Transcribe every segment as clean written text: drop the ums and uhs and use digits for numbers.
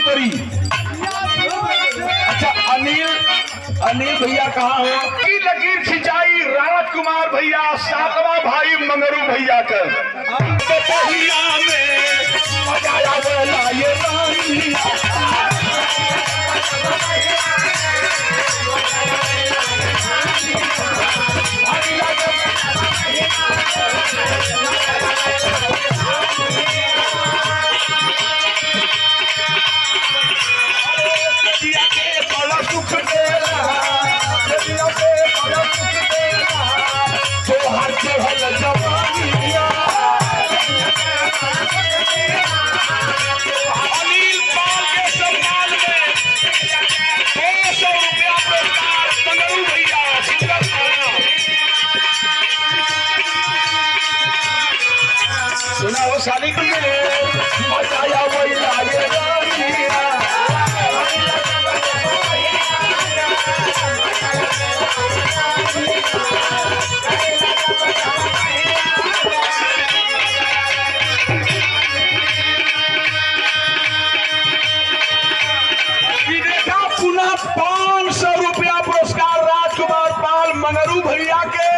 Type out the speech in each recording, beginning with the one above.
उतरी। अच्छा अनिल भैया कहाँ हो? लकीर खिंचाई राजकुमार भैया, सातवां भाई मंगरू भैया का सुना हो शादी के लिए बताया वही लागे देखा पुनः 500 रुपया पुरस्कार राजकुमार पाल मंगरू भैया के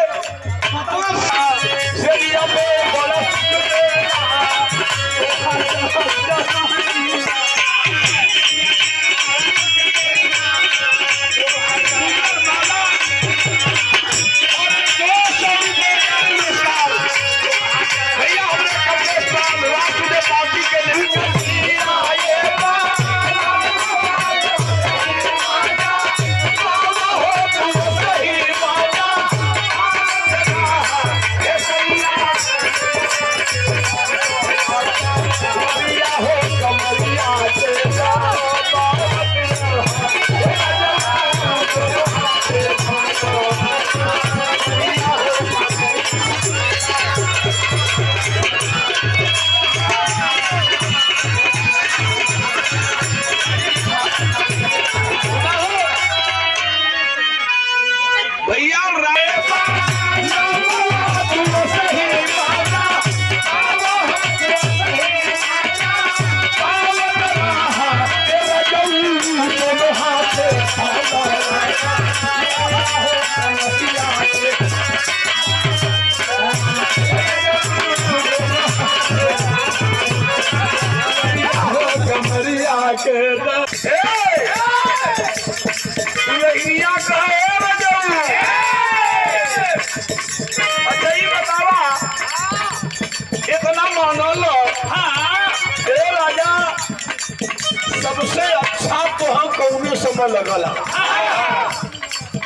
सबसे अच्छा तो हम कौने समय लगला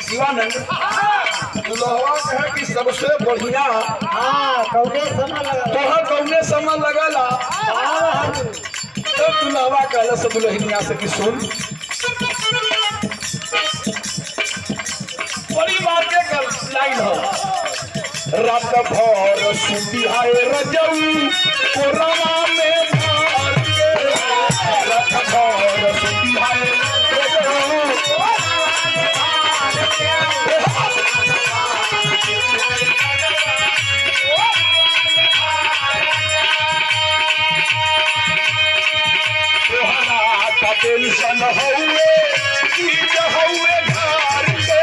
शिवानंद दुल्हवा कहे कि सबसे बढ़िया कौने समय लगा तोहर कौने समय लगला तो दुल्हवा कहला से दुल्हनिया से कि सुन बड़ी बात के लाइन हो रात भर सुती है रजऊ कोरमा में भर के रात भर सुती है रजऊ तोहरा का टेंशन हउए चीज हउए घर के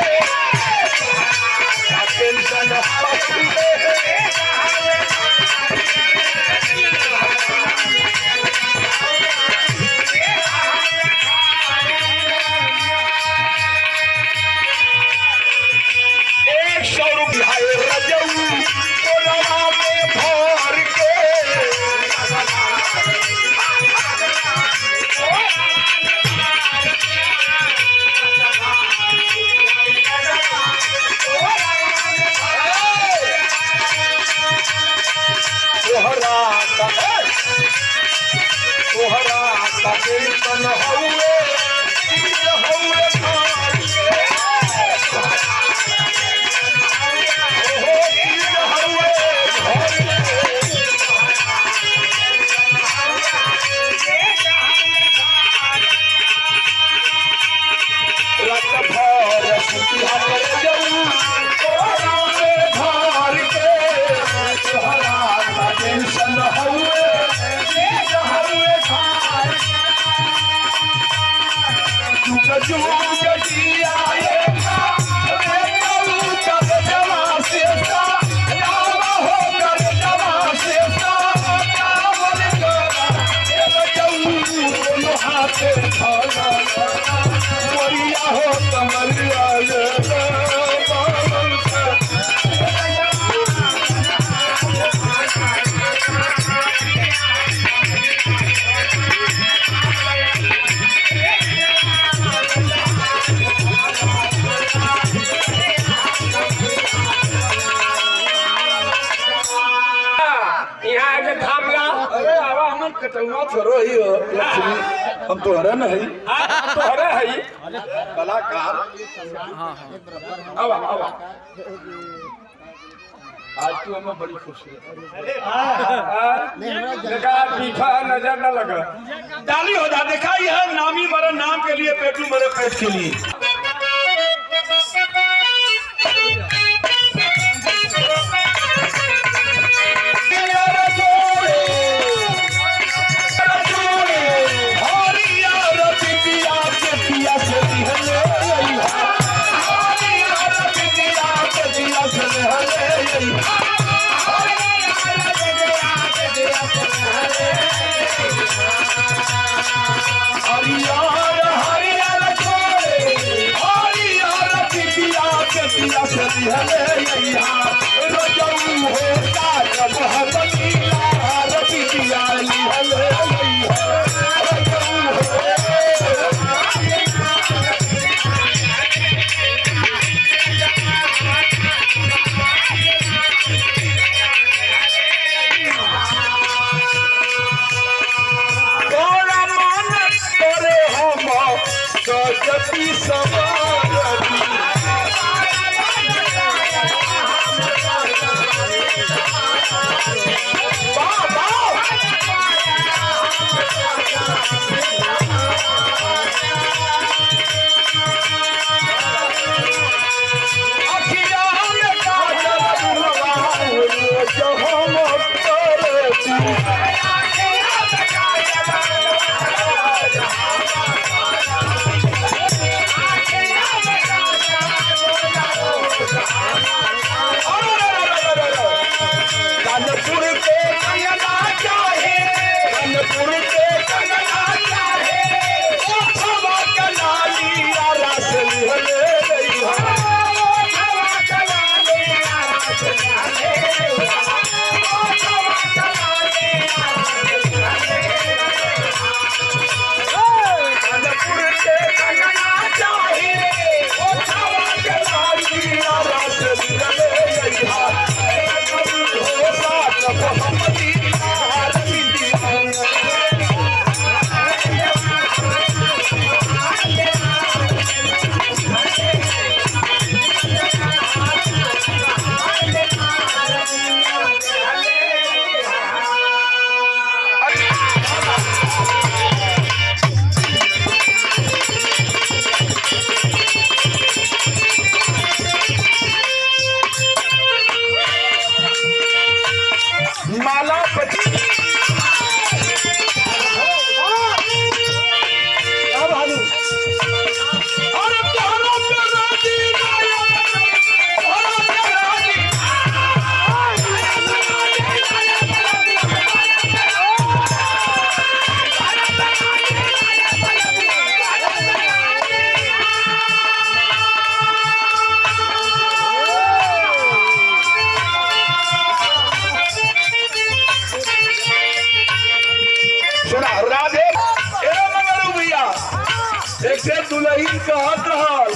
टेंशन हउए ₹100 रजऊ कोरमा में भर के तोहरा का टेंशन हउए चीज हउए घर के ओहो चीज हउए घर के रात भर सुतिया कर जाऊं कोरा में घर के तोहरा का टेंशन हउए चीज हउए घर जुग जुग जियाए रे कऊ तब जवा से सा यावा हो कर जवा से सा कावल करा ए जाऊं दोनों हाथे खाना मोरिया हो कमरिया रे बाबल का यहाँ के थामला अरे आवा हमन कटौआ छोरो ही हो लक्ष्मी हम तो हरे न हई तो हरे हई कलाकार आवा आवा आज तू हमें बड़ी खुशी देखा पीछा नजर न लगा डाली हो जा देखा यह नामी मरे नाम के लिए पेटू मरे पेट के लिए सजती समारती कानपुर के कंगना चाहे कानपुर के कंगना चाहे अरे तोहरा पे राजी नाया, तोहरा पे राजी। सुना राधे ए मगरू भैया एक से दुल्हन कहत रहल